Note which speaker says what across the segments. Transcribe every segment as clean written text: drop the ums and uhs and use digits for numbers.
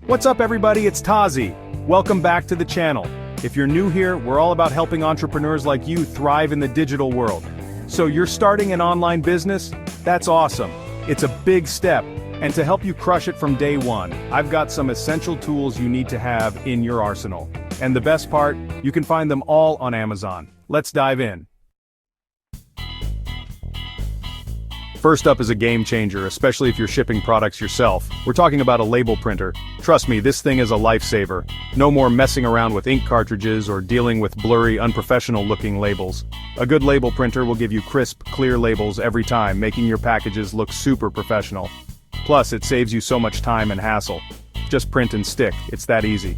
Speaker 1: What's up everybody, it's Tazi. Welcome back to the channel. If you're new here, we're all about helping entrepreneurs like you thrive in the digital world. So you're starting an online business? That's awesome. It's a big step. And to help you crush it from day one, I've got some essential tools you need to have in your arsenal. And the best part, you can find them all on Amazon. Let's dive in. First up is a game changer, especially if you're shipping products yourself. We're talking about a label printer. Trust me, this thing is a lifesaver. No more messing around with ink cartridges or dealing with blurry, unprofessional-looking labels. A good label printer will give you crisp, clear labels every time, making your packages look super professional. Plus, it saves you so much time and hassle. Just print and stick, it's that easy.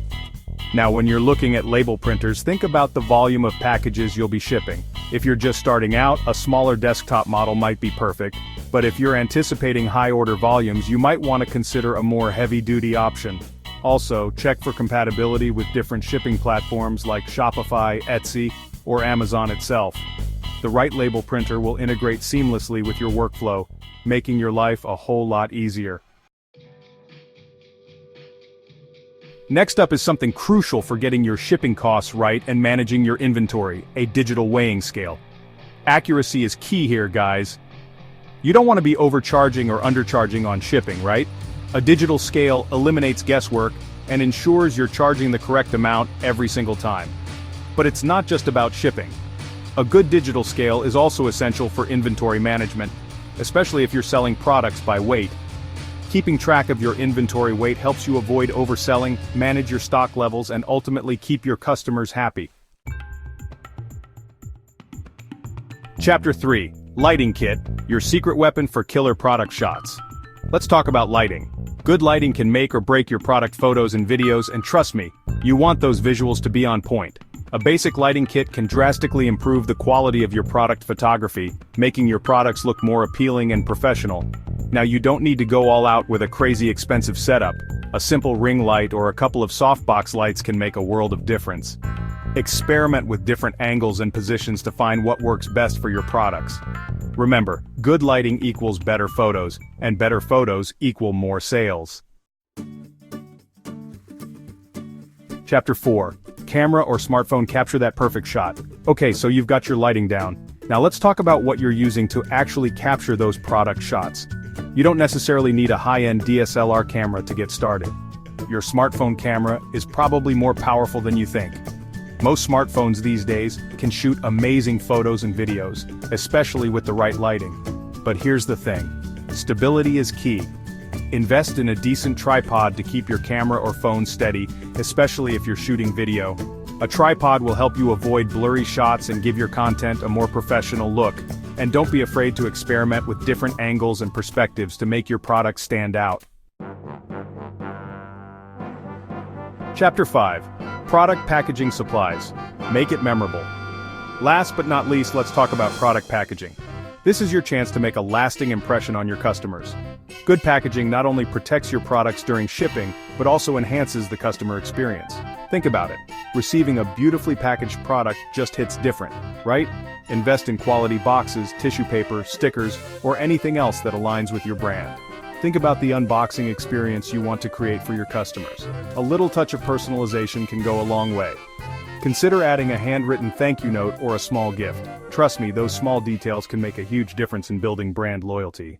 Speaker 1: Now, when you're looking at label printers, think about the volume of packages you'll be shipping. If you're just starting out, a smaller desktop model might be perfect. But if you're anticipating high order volumes, you might want to consider a more heavy-duty option. Also, check for compatibility with different shipping platforms like Shopify, Etsy, or Amazon itself. The right label printer will integrate seamlessly with your workflow, making your life a whole lot easier. Next up is something crucial for getting your shipping costs right and managing your inventory, a digital weighing scale. Accuracy is key here, guys. You don't want to be overcharging or undercharging on shipping, right? A digital scale eliminates guesswork and ensures you're charging the correct amount every single time. But it's not just about shipping. A good digital scale is also essential for inventory management, especially if you're selling products by weight. Keeping track of your inventory weight helps you avoid overselling, manage your stock levels, and ultimately keep your customers happy. Chapter 3. Lighting Kit, your secret weapon for killer product shots. Let's talk about lighting. Good lighting can make or break your product photos and videos, and trust me, you want those visuals to be on point. A basic lighting kit can drastically improve the quality of your product photography, making your products look more appealing and professional. Now, you don't need to go all out with a crazy expensive setup. A simple ring light or a couple of softbox lights can make a world of difference. Experiment with different angles and positions to find what works best for your products. Remember, good lighting equals better photos, and better photos equal more sales. Chapter 4. Camera or smartphone capture that perfect shot. Okay, so you've got your lighting down. Now let's talk about what you're using to actually capture those product shots. You don't necessarily need a high-end DSLR camera to get started. Your smartphone camera is probably more powerful than you think. Most smartphones these days can shoot amazing photos and videos, especially with the right lighting. But here's the thing. Stability is key. Invest in a decent tripod to keep your camera or phone steady, especially if you're shooting video. A tripod will help you avoid blurry shots and give your content a more professional look. And don't be afraid to experiment with different angles and perspectives to make your product stand out. Chapter 5. Product packaging supplies. Make it memorable. Last but not least, let's talk about product packaging. This is your chance to make a lasting impression on your customers. Good packaging not only protects your products during shipping, but also enhances the customer experience. Think about it. Receiving a beautifully packaged product just hits different, right? Invest in quality boxes, tissue paper, stickers, or anything else that aligns with your brand. Think about the unboxing experience you want to create for your customers. A little touch of personalization can go a long way. Consider adding a handwritten thank you note or a small gift. Trust me, those small details can make a huge difference in building brand loyalty.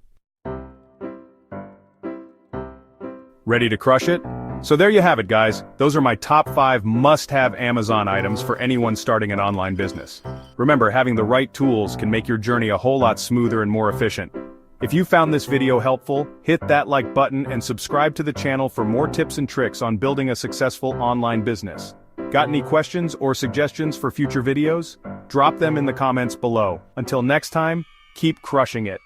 Speaker 1: Ready to crush it? So there you have it, guys. Those are my top 5 must-have Amazon items for anyone starting an online business. Remember, having the right tools can make your journey a whole lot smoother and more efficient. If you found this video helpful, hit that like button and subscribe to the channel for more tips and tricks on building a successful online business. Got any questions or suggestions for future videos? Drop them in the comments below. Until next time, keep crushing it.